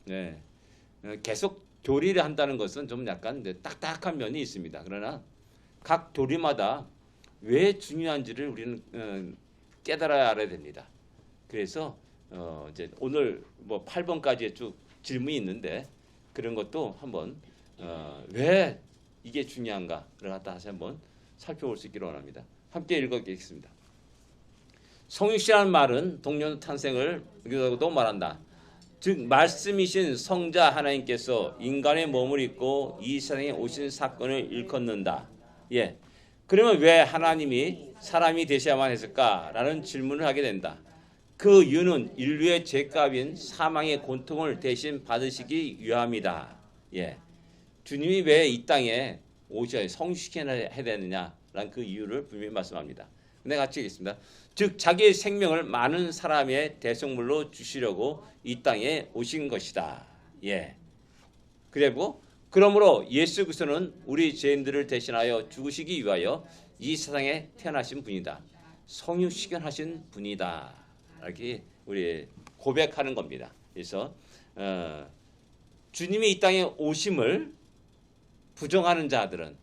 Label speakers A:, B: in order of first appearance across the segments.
A: 네. 계속 교리를 한다는 것은 좀 약간 딱딱한 면이 있습니다. 그러나 각 교리마다 왜 중요한지를 우리는 깨달아야 알아야 됩니다. 그래서 이제 오늘 뭐 8번까지의 쭉 질문이 있는데 그런 것도 한번 왜 이게 중요한가를 갖다 다시 한번 살펴볼 수 있기를 원합니다. 함께 읽어보겠습니다. 성육신이라는 말은 동년 탄생을 여기서도 말한다. 즉 말씀이신 성자 하나님께서 인간의 몸을 입고 이 세상에 오신 사건을 일컫는다. 예. 그러면 왜 하나님이 사람이 되셔야만 했을까라는 질문을 하게 된다. 그 이유는 인류의 죄값인 사망의 고통을 대신 받으시기 위함이다. 예. 주님이 왜 이 땅에 오셔야 성육신을 해야 되느냐라는 그 이유를 분명히 말씀합니다. 근데 같이 읽겠습니다. 즉 자기의 생명을 많은 사람의 대속물로 주시려고 이 땅에 오신 것이다. 예. 그리고 그러므로 예수 그리스도는 우리 죄인들을 대신하여 죽으시기 위하여 이 세상에 태어나신 분이다. 성육신하신 분이다. 이렇게 우리 고백하는 겁니다. 그래서 주님이 이 땅에 오심을 부정하는 자들은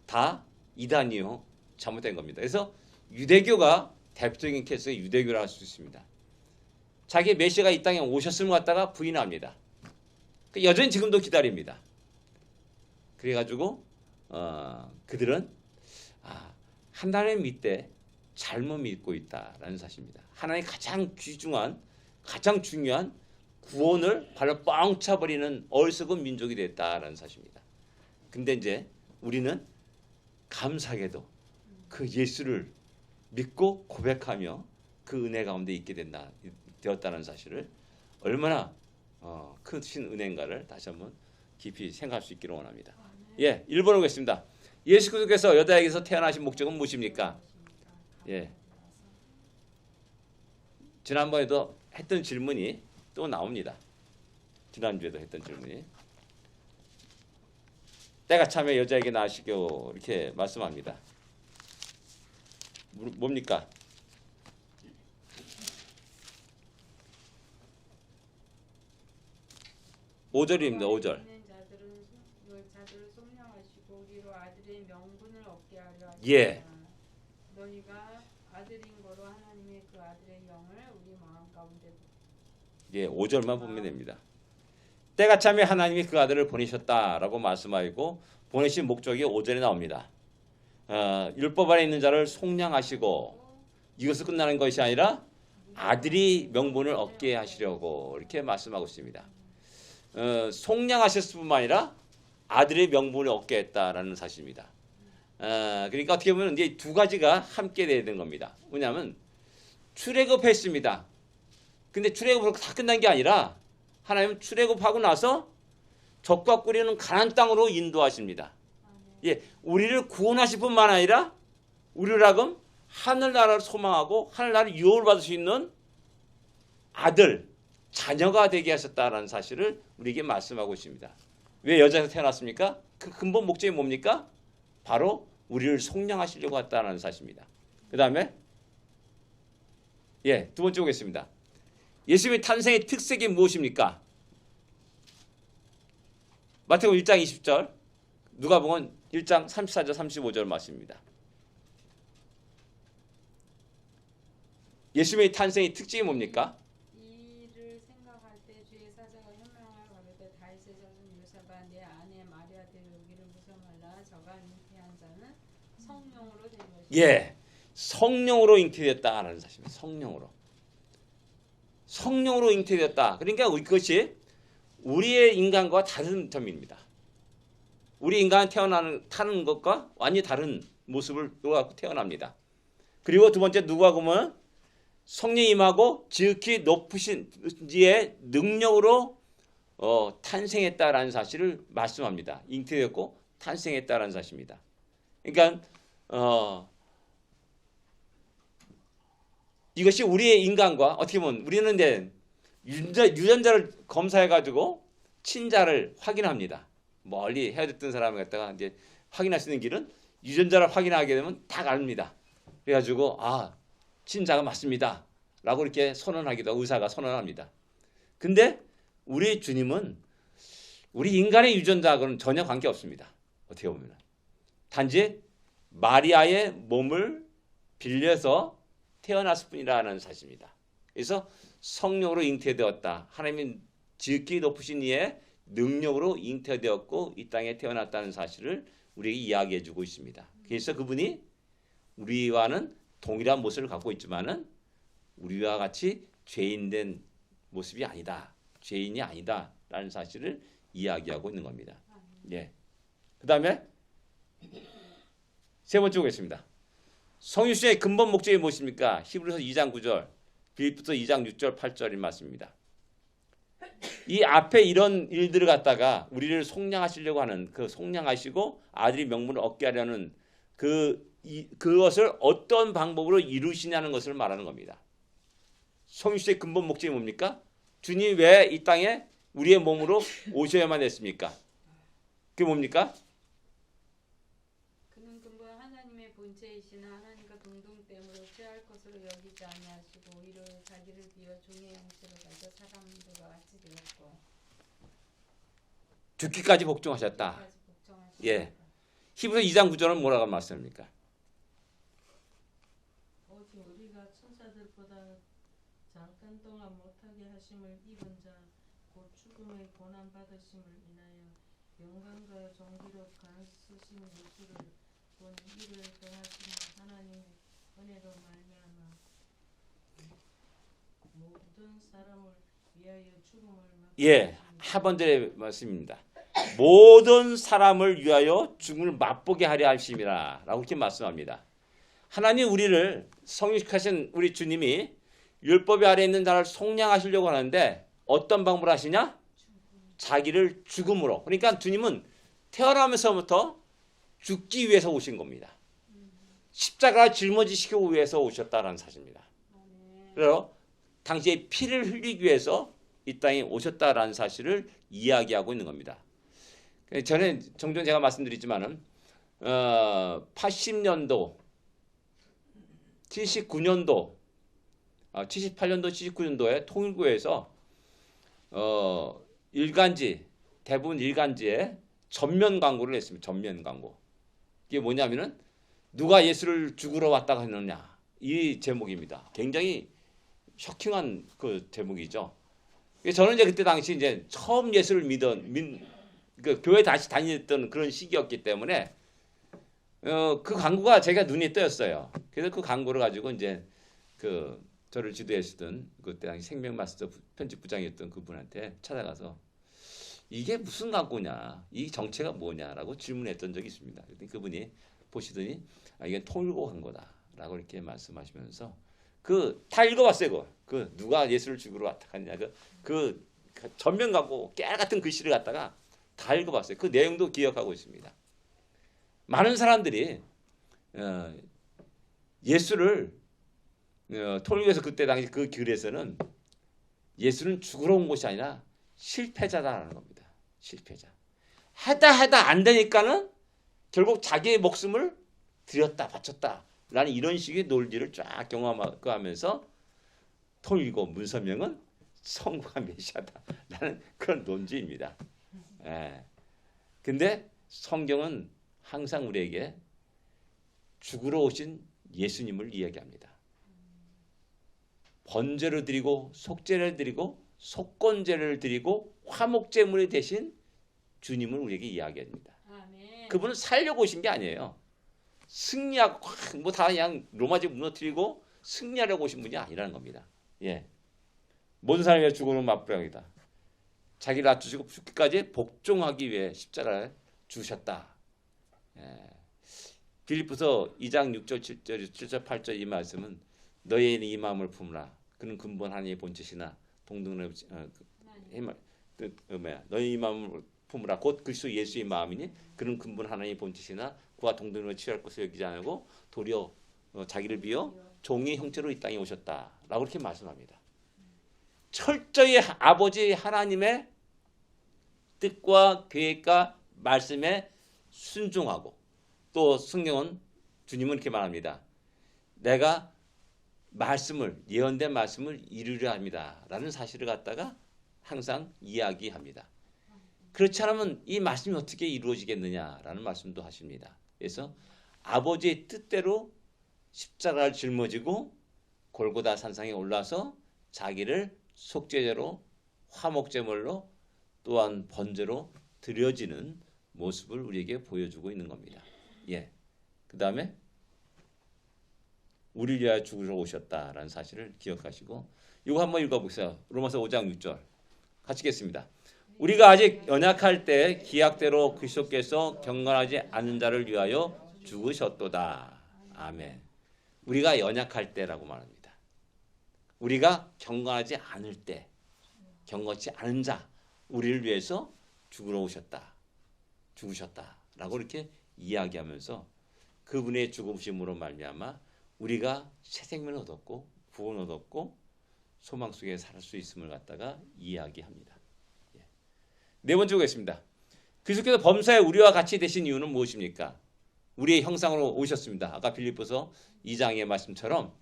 A: 다 이단이요 잘못된 겁니다. 그래서 유대교가 대표적인 케이스의 유대교라 할 수 있습니다. 자기 메시아가 이 땅에 오셨음을 갖다가 부인합니다. 여전히 지금도 기다립니다. 그래가지고 그들은 하나님 믿되 잘못 믿고 있다라는 사실입니다. 하나님 가장 귀중한 가장 중요한 구원을 발로 뻥 차버리는 어리석은 민족이 됐다라는 사실입니다. 근데 이제 우리는 감사하게도 그 예수를 믿고 고백하며 그 은혜 가운데 있게 되었다는 사실을 얼마나 크신 은혜인가를 다시 한번 깊이 생각할 수 있기를 원합니다. 예, 1번 오겠습니다. 예수 그리스도께서 여자에게서 태어나신 목적은 무엇입니까? 예, 지난번에도 했던 질문이 또 나옵니다. 지난주에도 했던 질문이 때가 차면 여자에게 낳으시고 이렇게 말씀합니다. 뭡니까? (5절입니다) 5절. 예.
B: 너희가 아들인 거로 하나님의 그 아들의 영을 우리 마음 가운데.
A: 예, 5절만 보면 됩니다. 때가 차면 하나님이 그 아들을 보내셨다라고 말씀하고 보내신 목적이 5절에 나옵니다. 율법 아래 있는 자를 속량하시고 이것을 끝나는 것이 아니라 아들이 명분을 얻게 하시려고 이렇게 말씀하고 있습니다. 속량하셨을 뿐만 아니라 아들의 명분을 얻게 했다라는 사실입니다. 그러니까 어떻게 보면 이제 두 가지가 함께 되는 겁니다. 뭐냐면 출애굽했습니다. 근데 출애굽으로 다 끝난 게 아니라 하나님은 출애굽하고 나서 적과 꿀이는 가나안 땅으로 인도하십니다. 예, 우리를 구원하실 뿐만 아니라 우리를 하금 하늘나라를 소망하고 하늘나라를 유업을 받을 수 있는 아들, 자녀가 되게 하셨다라는 사실을 우리에게 말씀하고 있습니다. 왜 여자에서 태어났습니까? 그 근본 목적이 뭡니까? 바로 우리를 속량하시려고 했다는 사실입니다. 그 다음에 예, 두 번째 보겠습니다. 예수님의 탄생의 특색이 무엇입니까? 마태복음 1장 20절, 누가복음 1장 34절 35절 말씀입니다. 예수님의 탄생의 특징이 뭡니까?
B: 이를 생각할 때 주의 사자가 현명하여 가로되 다윗의 자손 요셉아 내 아내 마리아 데려오기를 무서워하라. 저가 잉태한 자는 성령으로 된 것이다.
A: 예, 성령으로 잉태됐다라는 사실입니다. 성령으로 잉태됐다. 그러니까 그것이 우리의 인간과 다른 점입니다. 우리 인간은 타는 것과 완전히 다른 모습을 갖고 태어납니다. 그리고 두 번째 누가복음은 성령이 임하고 지극히 높으신 지의 능력으로 탄생했다라는 사실을 말씀합니다. 잉태되었고 탄생했다라는 사실입니다. 그러니까 이것이 우리의 인간과 어떻게 보면 우리는 이제 유전자를 검사해가지고 친자를 확인합니다. 멀리 헤어졌던 사람을 갖다가 이제 확인할 수 있는 길은 유전자를 확인하게 되면 딱 압니다. 그래가지고 친자가 맞습니다. 라고 이렇게 선언하기도 하고 의사가 선언합니다. 근데 우리 주님은 우리 인간의 유전자하고는 전혀 관계없습니다. 어떻게 보면 단지 마리아의 몸을 빌려서 태어났을 뿐이라는 사실입니다. 그래서 성령으로 잉태되었다. 하나님의 지극히 높으신 이의 능력으로 잉태되었고 이 땅에 태어났다는 사실을 우리에게 이야기해 주고 있습니다. 그래서 그분이 우리와는 동일한 모습을 갖고 있지만은 우리와 같이 죄인된 모습이 아니다. 죄인이 아니다라는 사실을 이야기하고 있는 겁니다. 예. 그다음에 세 번째 보겠습니다. 성육신의 근본 목적이 무엇입니까? 히브리서 2장 9절, 빌립보서 2장 6절, 8절이 맞습니다. 이 앞에 이런 일들을 갖다가 우리를 속량하시려고 하는 그 속량하시고 아들이 명분을 얻게 하려는 그것을 어떤 방법으로 이루시냐는 것을 말하는 겁니다. 성육신의 근본 목적이 뭡니까? 주님이 왜 이 땅에 우리의 몸으로 오셔야만 했습니까? 그게 뭡니까?
B: 그는 근본 하나님의 본체이시나 하나님과 동등됨으로 취할 것으로 여기지 아니하시고 오히려 자기를 비워 종의 형체로 가져 사람들과 같이 되었고
A: 죽기까지 복종하셨다.
B: 끝까지 복종하시고
A: 예. 히브리서 2장 9절은 뭐라고 말씀합니까?
C: 오직 우리가 천사들보다 잠깐 동안 못하게 하심을 입은 자 곧 죽음의 고난 받으심을 인하여 영광과 존귀로 가르치신 예수를 본 이를 더하시는 하나님의 은혜로 말미암아 모든 사람을 위하여 죽음을
A: 예. 하번절의 말씀입니다. 모든 사람을 위하여 죽음을 맛보게 하려 하심이라 라고 이렇게 말씀합니다. 하나님 우리를 성육하신 우리 주님이 율법 아래 있는 자를 속량하시려고 하는데 어떤 방법으로 하시냐? 자기를 죽음으로. 그러니까 주님은 태어나면서부터 죽기 위해서 오신 겁니다. 십자가 짊어지시기 위해서 오셨다는 사실입니다. 그래서 당시에 피를 흘리기 위해서 이 땅에 오셨다라는 사실을 이야기하고 있는 겁니다. 전에 종종 제가 말씀드렸지만은 80년도, 79년도, 78년도, 79년도에 통일교에서 일간지, 대부분 일간지에 전면 광고를 했습니다. 전면 광고. 이게 뭐냐면은 누가 예수를 죽으러 왔다고 했느냐 이 제목입니다. 굉장히 쇼킹한 그 제목이죠. 저는 이제 그때 당시 이제 처음 예수를 그 교회 다시 다녔던 그런 시기였기 때문에 그 광고가 제가 눈에 띄었어요. 그래서 그 광고를 가지고 이제 그 저를 지도했던 그때 당시 생명마스터 편집부장이었던 그분한테 찾아가서 이게 무슨 광고냐, 이 정체가 뭐냐라고 질문했던 적이 있습니다. 그랬더니 그분이 보시더니 이게 통일고 광고다라고 이렇게 말씀하시면서 다 읽어봤어요. 그 누가 예수를 죽으러 왔다 하냐 그 전면 광고 깨알 같은 글씨를 갖다가 다 읽어봤어요. 그 내용도 기억하고 있습니다. 많은 사람들이 예수를 통일교에서 그때 당시 그 글에서는 예수는 죽으러 온 것이 아니라 실패자다라는 겁니다. 실패자. 하다 안 되니까는 결국 자기의 목숨을 들였다 바쳤다라는 이런 식의 논리를 쫙 경험하면서 통일교 문선명은 성부가 메시아다라는 그런 논지입니다. 예. 근데 성경은 항상 우리에게 죽으러 오신 예수님을 이야기합니다. 번제를 드리고 속죄를 드리고 속건제를 드리고 화목제물이 되신 주님을 우리에게 이야기합니다.
B: 아멘.
A: 그분은 살려고 오신 게 아니에요. 승리하고 뭐 다 그냥 로마제 무너뜨리고 승리하려고 오신 분이 아니라는 겁니다. 예. 모든 사람이 죽음을 맛보려다. 자기를 낮추시고 죽기까지 복종하기 위해 십자가를 주셨다. 예. 빌립보서 2장 6절 7절 8절 이 말씀은 너희는 이 마음을 품으라. 그는 근본 하나님의 본체시나 동등한 너희 이 마음을 품으라. 곧 그리스도 예수의 마음이니 그는 근본 하나님의 본체시나 그와 동등으로 취할 것을 여기지 않고 도리어 자기를 비워 종의 형체로 이 땅에 오셨다라고 이렇게 말씀합니다. 철저히 아버지 하나님의 뜻과 계획과 말씀에 순종하고 또 성경은 주님은 이렇게 말합니다. 내가 말씀을 예언된 말씀을 이루려 합니다라는 사실을 갖다가 항상 이야기합니다. 그렇지 않으면 이 말씀이 어떻게 이루어지겠느냐라는 말씀도 하십니다. 그래서 아버지의 뜻대로 십자가를 짊어지고 골고다 산상에 올라서 자기를 속죄제로 화목제물로 또한 번제로 드려지는 모습을 우리에게 보여주고 있는 겁니다. 예. 그 다음에 우리를 위하여 죽으러 오셨다라는 사실을 기억하시고 이거 한번 읽어보세요. 로마서 5장 6절 같이 읽겠습니다. 우리가 아직 연약할 때 기약대로 그리스도께서 경건하지 않은 자를 위하여 죽으셨도다. 아멘. 우리가 연약할 때라고 말합니다. 우리가 경건하지 않을 때, 경건치 않은 자, 우리를 위해서 죽으러 오셨다. 죽으셨다라고 이렇게 이야기하면서 그분의 죽으심으로 말미암아 우리가 새 생명을 얻었고 구원 얻었고 소망 속에 살 수 있음을 갖다가 이야기합니다. 네 번째 보겠습니다. 그리스도께서 범사에 우리와 같이 되신 이유는 무엇입니까? 우리의 형상으로 오셨습니다. 아까 빌립보서 2장의 말씀처럼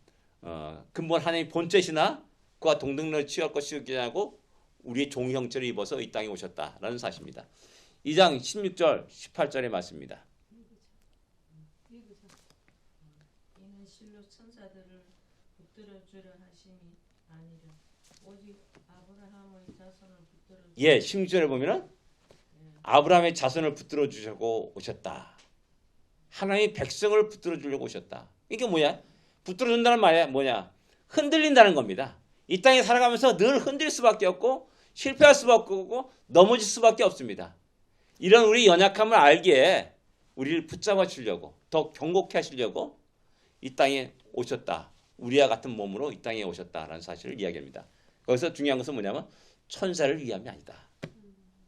A: 근본 하나님의 본체시나 그와 동등를 취할 것이기 하고 우리의 종 형체를 입어서 이 땅에 오셨다라는 사실입니다. 2장 16절 18절의 말씀입니다.
C: 이는 실로 천사들을 붙들어 주려 하심이 아니라 오직 아브라함의 자손을 붙들어
A: 예, 16절에 보면은 아브라함의 자손을 붙들어 주려고 오셨다. 하나님의 백성을 붙들어 주려고 오셨다. 이게 뭐야? 붙들어 준다는 말이 뭐냐? 흔들린다는 겁니다. 이 땅에 살아가면서 늘 흔들 수밖에 없고 실패할 수밖에 없고 넘어질 수밖에 없습니다. 이런 우리 연약함을 알기에 우리를 붙잡아 주려고 더 경고케 하시려고 이 땅에 오셨다. 우리와 같은 몸으로 이 땅에 오셨다라는 사실을 이야기합니다. 거기서 중요한 것은 뭐냐면 천사를 위함이 아니다.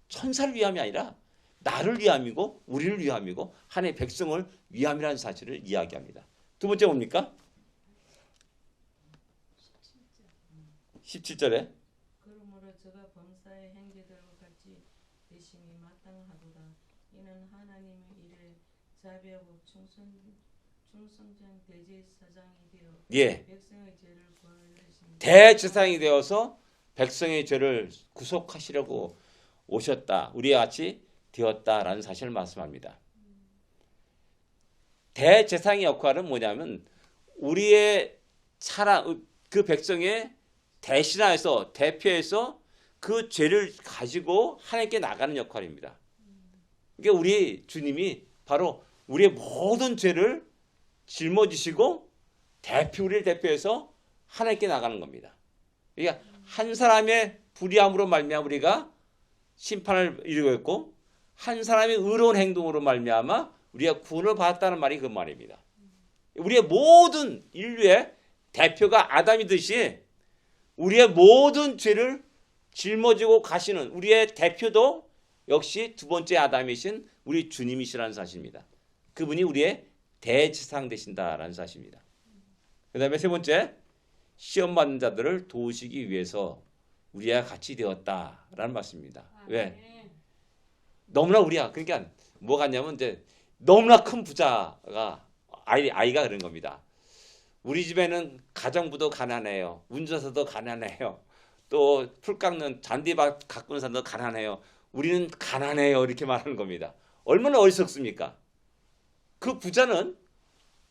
A: 천사를 위함이 아니라 나를 위함이고 우리를 위함이고 하나님의 백성을 위함이라는 사실을 이야기합니다. 두 번째 뭡니까? 17절에
C: 그러므로 저가 범사의 행제들과 같이 되심이 마땅하도다. 이는 하나님의 일에 자비하고 충성된 대제사장이 되어
A: 예,
C: 백성의 죄를 구하려신
A: 대제사장이 되어서 백성의 죄를 구속하시려고 오셨다. 우리와 같이 되었다라는 사실을 말씀합니다. 대제사장의 역할은 뭐냐면 우리의 그 백성의 대신하여서 대표해서 그 죄를 가지고 하나님께 나가는 역할입니다. 이게 우리 주님이 바로 우리의 모든 죄를 짊어지시고 우리를 대표해서 하나님께 나가는 겁니다. 그러니까 한 사람의 불의함으로 말미암아 우리가 심판을 이루고 있고 한 사람의 의로운 행동으로 말미암아 우리가 구원을 받았다는 말이 그 말입니다. 우리의 모든 인류의 대표가 아담이듯이 우리의 모든 죄를 짊어지고 가시는 우리의 대표도 역시 두 번째 아담이신 우리 주님이시라는 사실입니다. 그분이 우리의 대제사장 되신다라는 사실입니다. 그 다음에 세 번째, 시험 받는 자들을 도우시기 위해서 우리와 같이 되었다라는 말씀입니다. 왜? 너무나 우리가 그러니까 뭐가 같냐면 이제 너무나 큰 부자가 아이가 그런 겁니다. 우리 집에는 가정부도 가난해요. 운전사도 가난해요. 또 풀 깎는 잔디밭 가꾸는 사람도 가난해요. 우리는 가난해요. 이렇게 말하는 겁니다. 얼마나 어리석습니까? 그 부자는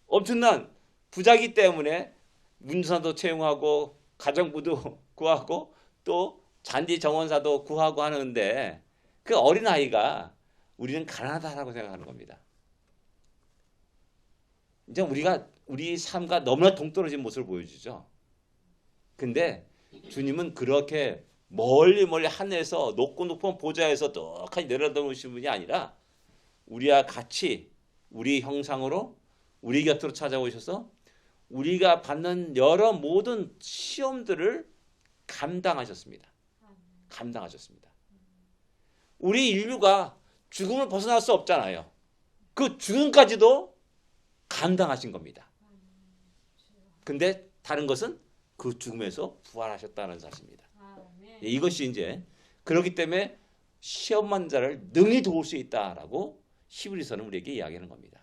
A: 엄청난 부자기 때문에 운전사도 채용하고 가정부도 구하고 또 잔디 정원사도 구하고 하는데 그 어린 아이가 우리는 가난하다라고 생각하는 겁니다. 이제 우리 삶과 너무나 동떨어진 모습을 보여주죠. 근데 주님은 그렇게 멀리 하늘에서 높고 높은 보좌에서 똑같이 내려다보시는 분이 아니라 우리와 같이 우리 형상으로 우리 곁으로 찾아오셔서 우리가 받는 여러 모든 시험들을 감당하셨습니다. 감당하셨습니다. 우리 인류가 죽음을 벗어날 수 없잖아요. 그 죽음까지도 감당하신 겁니다. 근데 다른 것은 그 죽음에서 부활하셨다는 사실입니다. 이것이 이제 그렇기 때문에 시험한 자를 능히 도울 수 있다라고 히브리서는 우리에게 이야기하는 겁니다.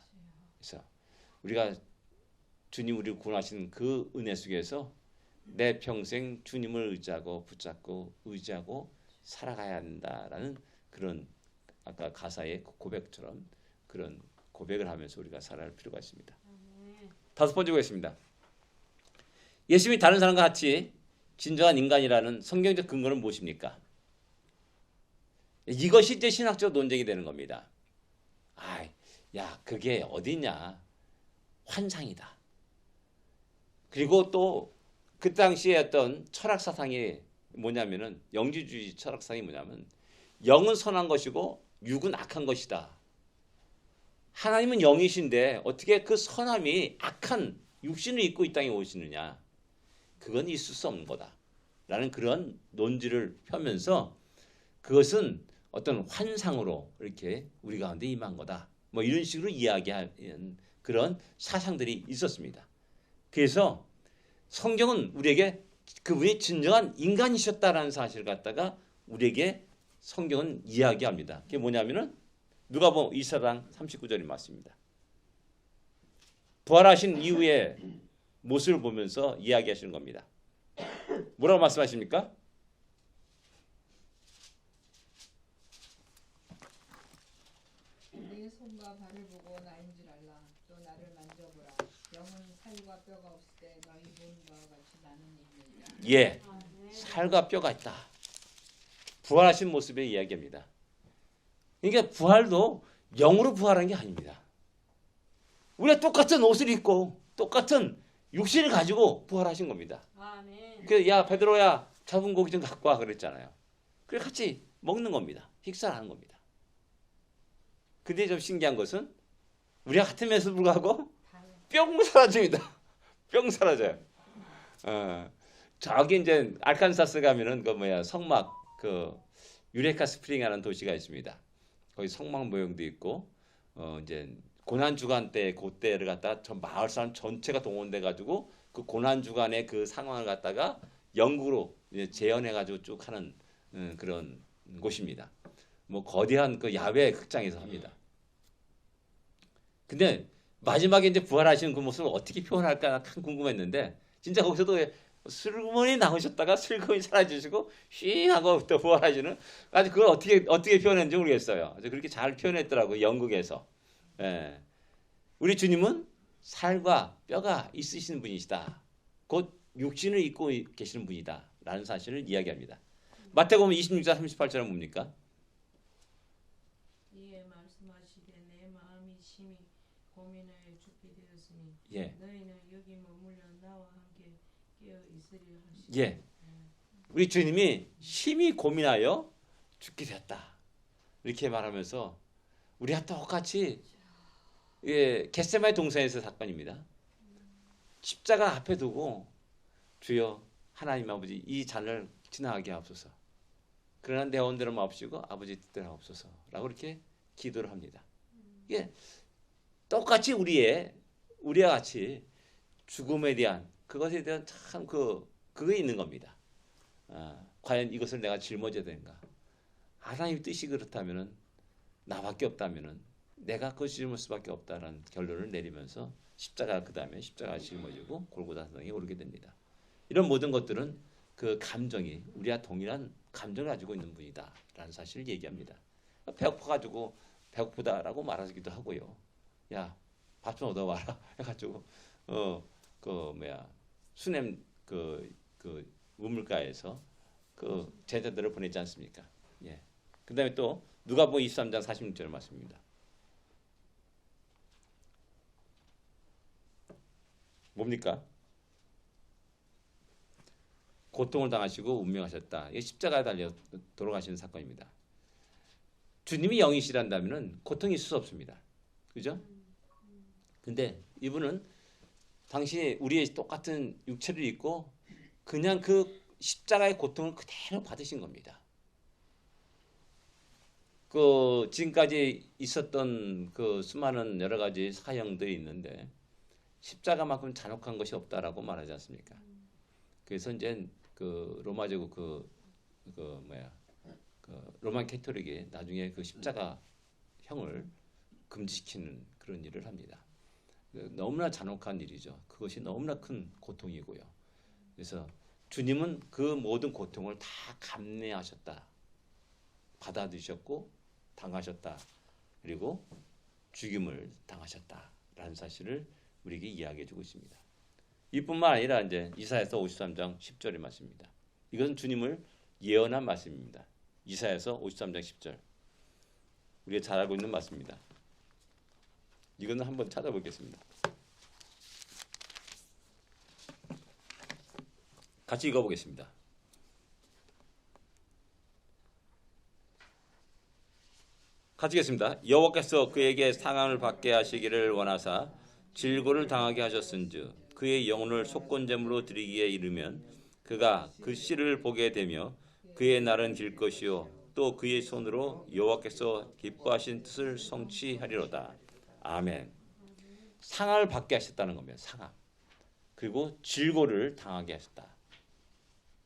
A: 그래서 우리가 주님 우리를 구원하신 그 은혜 속에서 내 평생 주님을 의지하고 붙잡고 의지하고 살아가야 한다라는 그런 아까 가사의 고백처럼 그런 고백을 하면서 우리가 살아야 할 필요가 있습니다. 다섯 번째 보겠습니다. 예수님이 다른 사람과 같이 진정한 인간이라는 성경적 근거는 무엇입니까? 이것이 이제 신학적 논쟁이 되는 겁니다. 야, 그게 어디냐? 환상이다. 그리고 또 그 당시에 어떤 철학 사상이 뭐냐면은 영지주의 철학 사상이 뭐냐면 영은 선한 것이고 육은 악한 것이다. 하나님은 영이신데 어떻게 그 선함이 악한 육신을 입고 이 땅에 오시느냐? 그건 있을 수 없는 거다. 라는 그런 논지를 펴면서 그것은 어떤 환상으로 이렇게 우리 가운데 임한 거다. 뭐 이런 식으로 이야기하는 그런 사상들이 있었습니다. 그래서 성경은 우리에게 그분이 진정한 인간이셨다라는 사실을 갖다가 우리에게 성경은 이야기합니다. 그게 뭐냐면은 누가복음 24장 39절이 맞습니다. 부활하신 이후의 모습을 보면서 이야기하시는 겁니다. 뭐라고 말씀하십니까?
D: 네 손과 발을 보고 나인 줄 알라. 또 나를 만져보라. 영은 살과 뼈가 없을 때 너희 본 바와 같이 나는 있느니라.
A: 예, 살과 뼈가 있다. 부활하신 모습의 이야기입니다. 그러니까 부활도 영으로 부활한 게 아닙니다. 우리가 똑같은 옷을 입고 똑같은 육신을 가지고 부활하신 겁니다.
B: 아멘.
A: 그 야 베드로야 잡은 고기 좀 갖고 와 그랬잖아요. 그래 같이 먹는 겁니다. 식사를 하는 겁니다. 근데 좀 신기한 것은 우리가 같음에도 불구하고 뿅 사라집니다. 뿅 사라져요. 저기 이제 알칸사스 가면은 그 성막 그 유레카 스프링이라는 도시가 있습니다. 거기 성막 모형도 있고 이제 고난 주간 때 그때를 갖다 전 마을 사람 전체가 동원돼 가지고 그 고난 주간의 그 상황을 갖다가 연극으로 이제 재현해 가지고 쭉 하는 그런 곳입니다. 뭐 거대한 그 야외 극장에서 합니다. 근데 마지막에 이제 부활하시는 그 모습을 어떻게 표현할까 참 궁금했는데 진짜 거기서도 슬그머니 나오셨다가 슬그머니 사라지시고 쉬 하고 또 부활하시는 아주 그걸 어떻게 표현했는지 모르겠어요. 아주 그렇게 잘 표현했더라고요. 연극에서. 예. 우리 주님은 살과 뼈가 있으신 분이시다. 곧 육신을 입고 계시는 분이다. 라는 사실을 이야기합니다. 마태복음 26장 38절은 뭡니까?
C: 이에 말씀하시되 내 마음이 심히 고민하여 죽게 되었으니
A: 예.
C: 너희는 여기 머물러 나와 함께 깨어 있으려 하시니
A: 예. 우리 주님이 심히 고민하여 죽게 되었다. 이렇게 말하면서 우리가 똑같이 겟세마네 동산에서 사건입니다. 십자가 앞에 두고 주여 하나님 아버지 이 잔을 지나가게 하옵소서. 그러나 내 원대로 마옵시고 아버지 뜻대로 하옵소서. 라고 이렇게 기도를 합니다. 이게 똑같이 우리와 같이 죽음에 대한 그것에 대한 참 그게 있는 겁니다. 과연 이것을 내가 짊어져야 되는가? 하나님의 뜻이 그렇다면은 나밖에 없다면은 내가 그것을 짊을 수밖에 없다라는 결론을 내리면서 십자가 그 다음에 십자가 짊어지고 골고다 산에 오르게 됩니다. 이런 모든 것들은 그 감정이 우리와 동일한 감정을 가지고 있는 분이다라는 사실을 얘기합니다. 배고파가지고 배고프다라고 말하기도 하고요. 야, 밥 좀 얻어와라 해가지고 수냄 그 우물가에서 그 제자들을 보내지 않습니까? 예. 그다음에 또 누가복음 23장 46절 말씀입니다. 뭡니까? 고통을 당하시고 운명하셨다. 이게 십자가에 달려 돌아가시는 사건입니다. 주님이 영이시란다면은 고통이 있을 수 없습니다. 그죠? 근데 이분은 당시 우리의 똑같은 육체를 입고 그냥 그 십자가의 고통을 그대로 받으신 겁니다. 그 지금까지 있었던 그 수많은 여러 가지 사형들이 있는데 십자가만큼 잔혹한 것이 없다라고 말하지 않습니까? 그래서 이제 그 로마 제국 로만 캐토릭이 나중에 그 십자가 형을 금지시키는 그런 일을 합니다. 너무나 잔혹한 일이죠. 그것이 너무나 큰 고통이고요. 그래서 주님은 그 모든 고통을 다 감내하셨다. 받아들이셨고 당하셨다. 그리고 죽임을 당하셨다라는 사실을 우리에게 이야기해 주고 있습니다. 이뿐만 아니라 이제 이사야서 53장 10절의 말씀입니다. 이것은 주님을 예언한 말씀입니다. 이사야서 53장 10절. 우리가 잘 알고 있는 말씀입니다. 이거는 한번 찾아보겠습니다. 같이 읽어보겠습니다. 같이 읽겠습니다. 여호와께서 그에게 상함을 받게 하시기를 원하사 질고를 당하게 하셨은즉 그의 영혼을 속건제물로 드리기에 이르면 그가 그 씨를 보게 되며 그의 날은 길 것이요 또 그의 손으로 여호와께서 기뻐하신 뜻을 성취하리로다. 아멘. 상함을 받게 하셨다는 겁니다. 상함. 그리고 질고를 당하게 하셨다.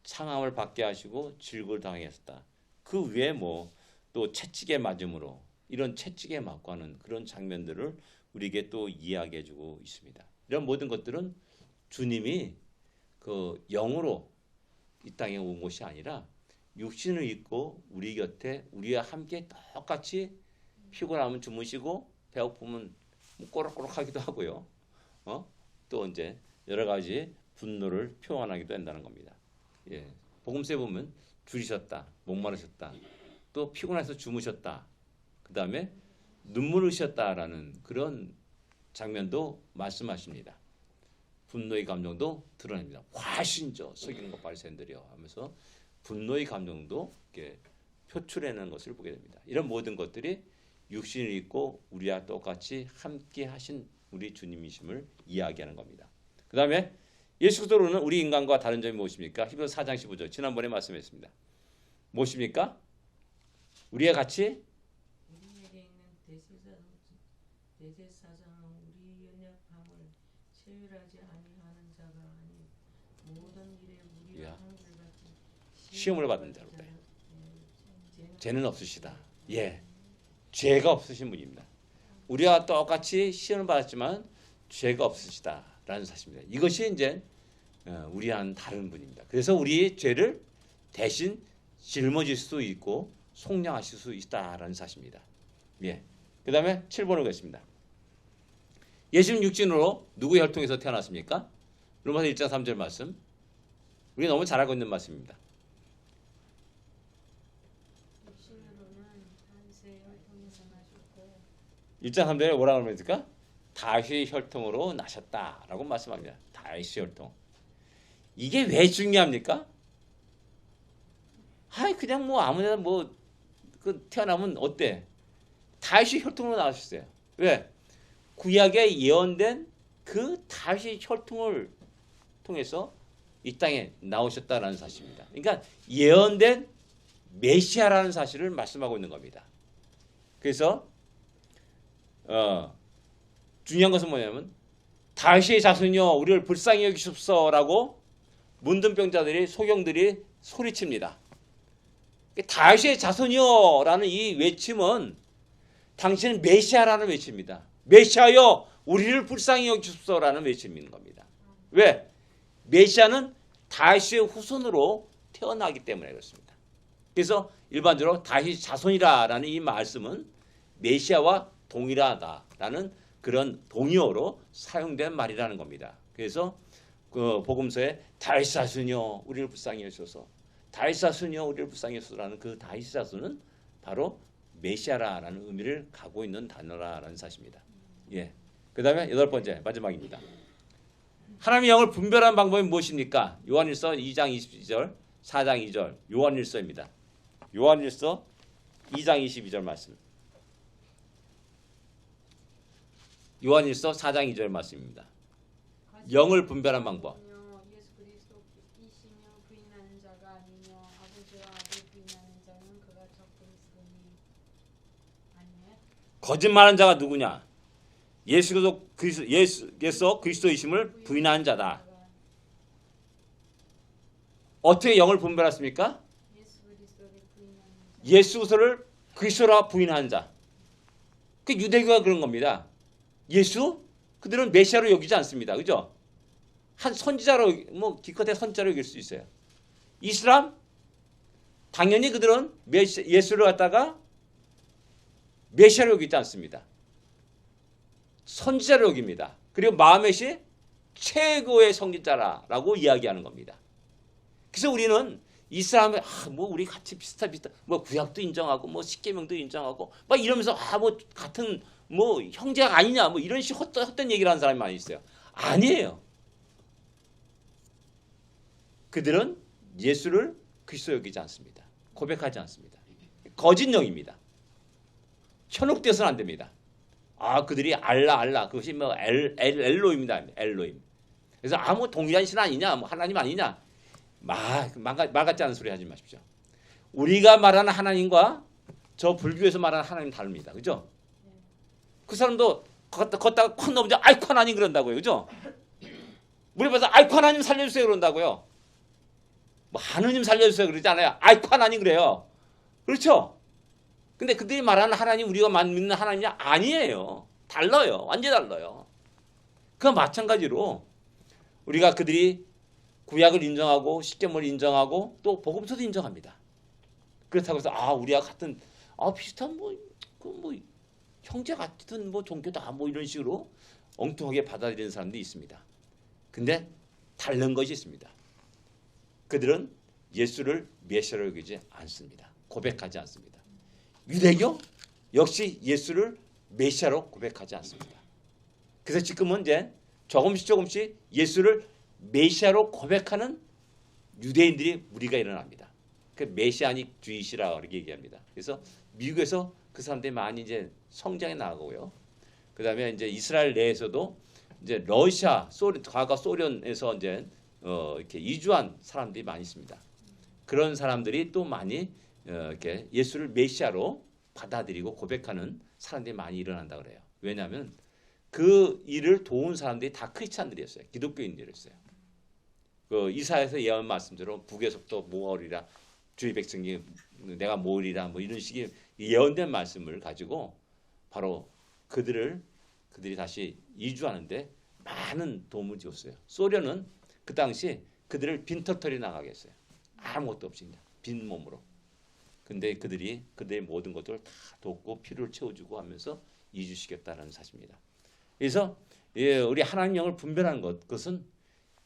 A: 상함을 받게 하시고 질고를 당하게 하셨다. 그 외에 뭐 또 채찍에 맞음으로 이런 채찍에 맞고 하는 그런 장면들을 우리에게 또 이야기해주고 있습니다. 이런 모든 것들은 주님이 그 영으로 이 땅에 온 것이 아니라 육신을 입고 우리 곁에 우리와 함께 똑같이 피곤하면 주무시고 배고프면 꼬락꼬락하기도 하고요. 또 이제 여러 가지 분노를 표현하기도 한다는 겁니다. 예, 복음서에 보면 줄이셨다, 목마르셨다, 또 피곤해서 주무셨다, 그 다음에 눈물을 흘리셨다라는 그런 장면도 말씀하십니다. 분노의 감정도 드러냅니다. 화신저 서기관과 바리새인들이여 하면서 분노의 감정도 이렇게 표출해내는 것을 보게 됩니다. 이런 모든 것들이 육신을 입고 우리와 똑같이 함께 하신 우리 주님이심을 이야기하는 겁니다. 그 다음에 예수 그리스도로는 우리 인간과 다른 점이 무엇입니까? 히브리서 4장 15절 지난번에 말씀했습니다. 무엇입니까? 우리와 같이
C: 우리에게 있는 대제사장은 우리 연약함을 체휼하지 아니하는 자가 아니 모든 일에 우리와 한결같이
A: 시험을 받은 자로다. 죄는 없으시다. 예, 죄가 없으신 분입니다. 우리와 똑같이 시험을 받았지만 죄가 없으시다라는 사실입니다. 이것이 이제 우리와는 다른 분입니다. 그래서 우리의 죄를 대신 짊어질 수 있고 속량하실 수 있다라는 사실입니다. 예. 그 다음에 7번을 보겠습니다. 예수님 육신으로 누구의 혈통에서 태어났습니까? 로마서 1장 3절 말씀. 우리 너무 잘 알고 있는 말씀입니다.
B: 육신으로는 다윗의 혈통에서 나셨고
A: 1장 3절에 뭐라고 합니까? 다윗의 혈통으로 나셨다라고 말씀합니다. 다윗의 혈통. 이게 왜 중요합니까? 그냥 뭐 아무데나 뭐 태어나면 어때? 다윗의 혈통으로 나오셨어요. 왜? 구약에 예언된 그 다윗의 혈통을 통해서 이 땅에 나오셨다라는 사실입니다. 그러니까 예언된 메시아라는 사실을 말씀하고 있는 겁니다. 그래서 중요한 것은 뭐냐면 다윗의 자손이여 우리를 불쌍히 여기십소라고 문둥병자들이 소경들이 소리칩니다. 다윗의 자손이여라는 이 외침은 당신은 메시아라는 외침입니다. 메시아여 우리를 불쌍히 여기십소라는 외침인 겁니다. 왜? 메시아는 다윗의 후손으로 태어나기 때문에 그렇습니다. 그래서 일반적으로 다윗의 자손이라는 이 말씀은 메시아와 동일하다라는 그런 동의어로 사용된 말이라는 겁니다. 그래서 그 복음서에 다윗 자손이여 우리를 불쌍히 여기소서, 다윗 자손이여 우리를 불쌍히 여기소서라는 그 다윗 자손은 바로 메시아라는 의미를 갖고 있는 단어라는 사실입니다. 예. 그다음에 8번째 마지막입니다. 하나님의 영을 분별하는 방법이 무엇입니까? 요한일서 2장 22절, 4장 2절 요한일서입니다. 요한일서 2장 22절 말씀. 요한일서 4장 2절 말씀입니다. 영을 분별하는 방법.
B: 예수 그리스도이시며 부인하는 자가 아니며 아버지와 아들 부인하는 자는 그가 적그리스도니 아니에요?
A: 거짓말하는 자가 누구냐? 예수께서 그리스도이심을 부인하는 자다. 어떻게 영을 분별했습니까?
B: 예수 그리스도를 부인하는 자.
A: 예수를 그리스도라 부인하는 자. 그 유대교가 그런 겁니다. 예수 그들은 메시아로 여기지 않습니다. 그죠? 한 선지자로 뭐 기껏해 선지자로 여길 수 있어요. 이슬람 당연히 그들은 예수를 갖다가 메시아로 여기지 않습니다. 선지자로 여깁니다. 그리고 마호멧이 최고의 선지자라고 이야기하는 겁니다. 그래서 우리는 이 사람을 뭐 우리 같이 비슷하 뭐 구약도 인정하고 뭐 십계명도 인정하고 막 이러면서 뭐 같은 뭐 형제가 아니냐 뭐 이런 식 헛된 얘기를 하는 사람이 많이 있어요. 아니에요. 그들은 예수를 그리스도 여기지 않습니다. 고백하지 않습니다. 거짓 영입니다. 현혹되어서는 안 됩니다. 그들이 알라 그것이 뭐 엘로입니다. 엘로임. 그래서 뭐 동일한 신 아니냐 뭐 하나님 아니냐 말 같지 않은 소리 하지 마십시오. 우리가 말하는 하나님과 저 불교에서 말하는 하나님 다릅니다. 그죠? 그 사람도 걷다가 콱 넘어져 아이쿠 하나님 그런다고요. 그죠? 우리 봐서 아이쿠 하나님 살려주세요 그런다고요. 뭐 하느님 살려주세요 그러지 않아요. 아이쿠 하나님 그래요. 그렇죠? 근데 그들이 말하는 하나님 우리가 믿는 하나님이 아니에요. 달라요. 완전히 달라요. 그와 마찬가지로 우리가 그들이 구약을 인정하고 십계명을 인정하고 또 복음서도 인정합니다. 그렇다고 해서 우리와 같은 비슷한 뭐 형제 같은 뭐 종교다 뭐 이런 식으로 엉뚱하게 받아들이는 사람도 있습니다. 근데 다른 것이 있습니다. 그들은 예수를 메시아로 여기지 않습니다. 고백하지 않습니다. 유대교 역시 예수를 메시아로 고백하지 않습니다. 그래서 지금은 이제 조금씩 예수를 메시아로 고백하는 유대인들이 무리가 일어납니다. 그 메시아닉 주의시라고 이렇게 얘기합니다. 그래서 미국에서 그 사람들이 많이 이제 성장해 나가고요. 그다음에 이제 이스라엘 내에서도 이제 러시아, 과거 소련에서 이제 이렇게 이주한 사람들이 많이 있습니다. 그런 사람들이 또 많이 이렇게 예수를 메시아로 받아들이고 고백하는 사람들이 많이 일어난다 그래요. 왜냐하면 그 일을 도운 사람들이 다 크리스찬들이었어요. 기독교인들이었어요. 그 이사야에서 예언 말씀대로 북에서부터 모으리라 주의 백성이 내가 모으리라 뭐 이런 식의 예언된 말씀을 가지고 바로 그들이 다시 이주하는데 많은 도움을 줬어요. 소련은 그 당시 그들을 빈털털이 나가게 했어요. 아무것도 없이 그냥 빈 몸으로. 근데 그들의 모든 것들을 다 돕고 필요를 채워주고 하면서 이주시켰다는 사실입니다. 그래서 우리 하나님 영을 분별하는 그것은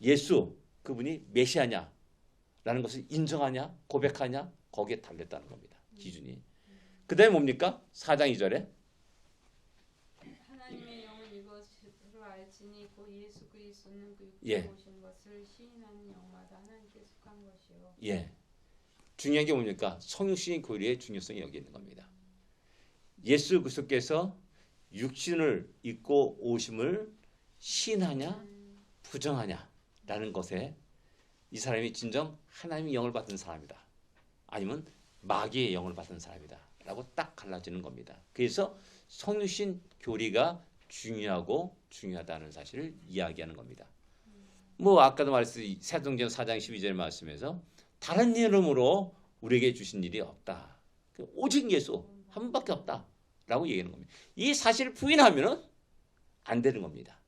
A: 예수 그분이 메시아냐라는 것을 인정하냐 고백하냐 거기에 달렸다는 겁니다. 기준이. 그 다음에 뭡니까? 4장 2절에
B: 하나님의 영을 이것으로 알지니 곧 예수 그리스도는 그
A: 예.
B: 육체에 오신 것을 시인하는 영마다 하나님께 속한 것이요.
A: 예. 중요한 게 뭡니까? 성육신의 교리의 중요성이 여기 있는 겁니다. 예수 그리스도께서 육신을 입고 오심을 시인하냐 부정하냐라는 것에 이 사람이 진정 하나님의 영을 받은 사람이다. 아니면 마귀의 영을 받은 사람이다. 라고 딱 갈라지는 겁니다. 그래서 성육신 교리가 중요하다는 사실을 이야기하는 겁니다. 뭐 아까도 말했듯이 사도행전 4장 12절 말씀에서 다른 이름으로 우리에게 주신 일이 없다. 오직 예수 한 분밖에 없다. 라고 얘기하는 겁니다. 이 사실을 부인하면 안 되는 겁니다.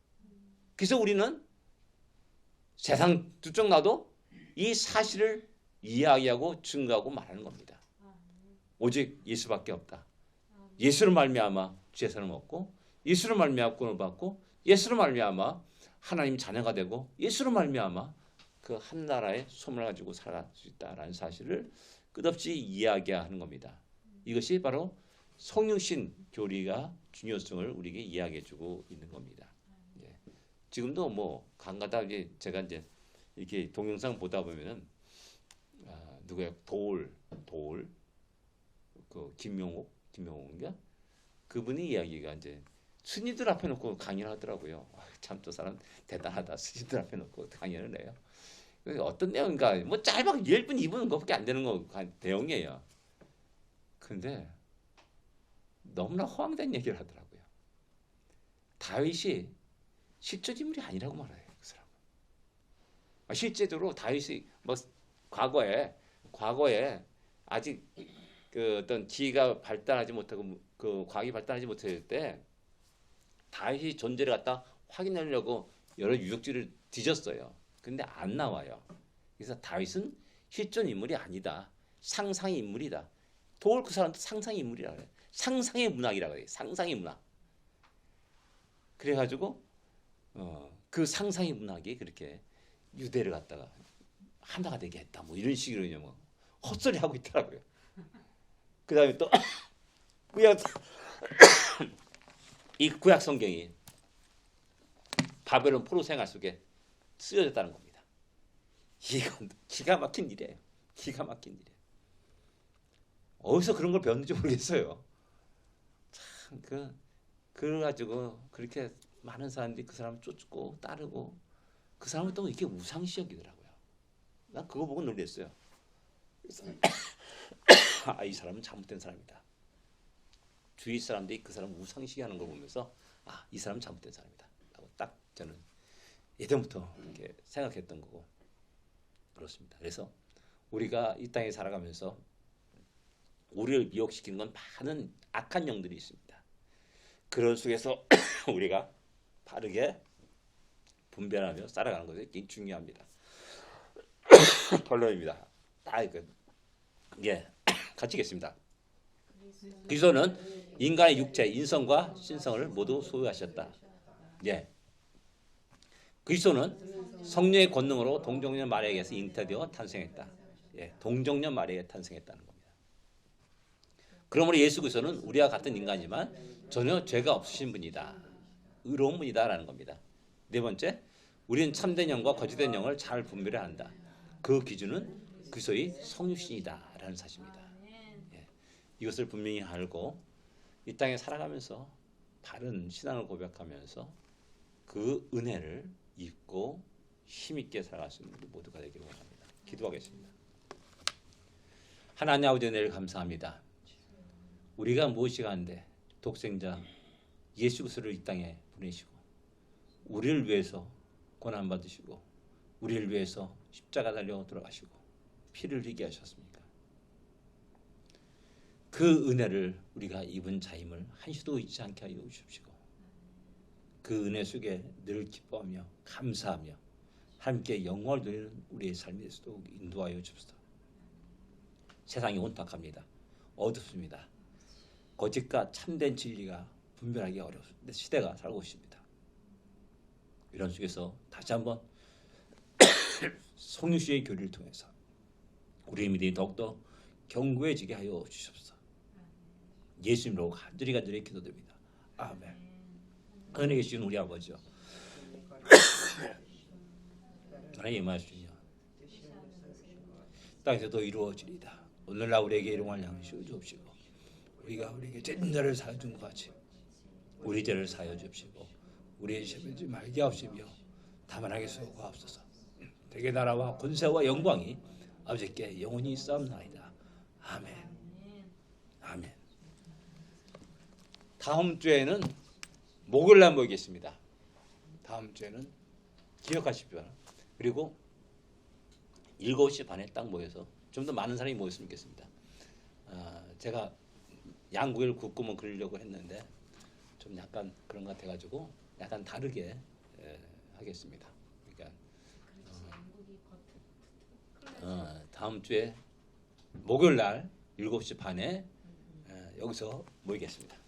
A: 그래서 우리는 세상 두 쪽 나도 이 사실을 이야기하고 증거하고 말하는 겁니다. 오직 예수밖에 없다. 예수를 말미암아 죄 사함을 얻고 예수를 말미암아 구원을 받고 예수를 말미암아 하나님 자녀가 되고 예수를 말미암아 그 한 나라의 소문을 가지고 살아갈 수 있다라는 사실을 끝없이 이야기하는 겁니다. 이것이 바로 성육신 교리가 중요성을 우리에게 이야기해주고 있는 겁니다. 예. 지금도 뭐 간간다 제가 이제 이렇게 동영상 보다 보면은 누구야 도울 그 김용옥인가 그분이 이야기가 이제 스님들 앞에 놓고 강연을 하더라고요. 참 저 사람 대단하다. 스님들 앞에 놓고 강연을 해요. 어떤 내용인가 뭐 짧아 1분 2분 그거밖에 안 되는 거 내용이에요. 근데 너무나 허황된 얘기를 하더라고요. 다윗이 실존 인물이 아니라고 말해요. 그 사람. 실제로 다윗이 뭐 과거에 아직 그 어떤 기가 발달하지 못하고 그 과학이 발달하지 못했을 때 다윗이 존재를 갖다 확인하려고 여러 유적지를 뒤졌어요. 근데 안 나와요. 그래서 다윗은 실존 인물이 아니다. 상상의 인물이다. 돌 그 사람도 상상의 인물이라고 해요. 상상의 문학이라고 해요. 상상의 문학. 그래가지고 그 상상의 문학이 그렇게 유대를 갖다가 하나가 되게 했다. 뭐 이런 식으로 뭐 헛소리 하고 있더라고요. 그 다음에 또 구약 이 구약 성경이 바벨론 포로 생활 속에 쓰여졌다는 겁니다. 이건 기가 막힌 일이에요. 기가 막힌 일이에요. 어디서 그런 걸 배웠는지 모르겠어요. 참 그래가지고 그렇게 많은 사람들이 그 사람 쫓고 따르고 그 사람을 또 이렇게 우상시 여기더라고요. 난 그거 보고 놀랐어요. 그래서 아, 이 사람은 잘못된 사람이다. 주위 사람들이 그 사람 우상시하는 걸 보면서 아, 이 사람은 잘못된 사람이다. 라고 딱 저는 예전부터 이렇게 생각했던 거고 그렇습니다. 그래서 우리가 이 땅에 살아가면서 우리를 미혹시키는 건 많은 악한 영들이 있습니다. 그런 속에서 우리가 바르게 분별하며 살아가는 것이 굉장히 중요합니다. 결론입니다. 예, 같이겠습니다. 그리스도는 인간의 육체, 인성과 신성을 모두 소유하셨다. 예. 그리스도는 성령의 권능으로 동정녀 마리아에게서 잉태되어 탄생했다. 예, 동정녀 마리아에 탄생했다는 겁니다. 그러므로 예수 그리스도는 우리와 같은 인간이지만 전혀 죄가 없으신 분이다. 의로운 분이다라는 겁니다. 네 번째, 우리는 참된 영과 거짓된 영을 잘 분별해야 한다. 그 기준은 그리스도의 성육신이다라는 사실입니다. 예, 이것을 분명히 알고 이 땅에 살아가면서 바른 신앙을 고백하면서 그 은혜를 입고 힘있게 살아갈 수 있는 우리 모두가 되기를 원합니다. 기도하겠습니다. 하나님 아버지 은혜를 감사합니다. 우리가 무엇이 한데 독생자 예수 그리스도를 이 땅에 보내시고 우리를 위해서 고난 받으시고 우리를 위해서 십자가 달려 돌아가시고 피를 흘리게 하셨습니까? 그 은혜를 우리가 입은 자임을 한시도 잊지 않게 하여 주십시오. 그 은혜 속에 늘 기뻐하며 감사하며 함께 영광을 돌리는 우리의 삶이 되도록 인도하여 주옵소서. 세상이 혼탁합니다. 어둡습니다. 거짓과 참된 진리가 분별하기 어렵습니다. 시대가 살고 있습니다. 이런 속에서 다시 한번 성육신의 교리를 통해서 우리의 믿음이 더욱더 견고해지게 하여 주시옵소서. 예수님으로 간절히 기도드립니다. 아멘. 은혜 계신 우리 아버지요, 하나님 임하시며 땅에서도 이루어지리다. 오늘날 우리에게 일용할 양식을 주옵시고 우리가 우리에게 죄진 자를 사하여 준 것 같이 우리 죄를 사하여 주옵시고 우리의 죄를 말게 하옵시며 다만 하게 수고하옵소서. 대개 나라와 권세와 영광이 아버지께 영원히 있사옵나이다. 아멘. 아멘. 다음 주에는 목요일날 모이겠습니다. 다음 주에는 기억하십시오. 그리고 7시 반에 딱 모여서 좀 더 많은 사람이 모였으면 좋겠습니다. 제가 양구일 국구문 그리려고 했는데 좀 약간 그런 것 같아가지고 약간 다르게 하겠습니다. 그러니까 다음 주에 목요일 날 7시 반에 여기서 모이겠습니다.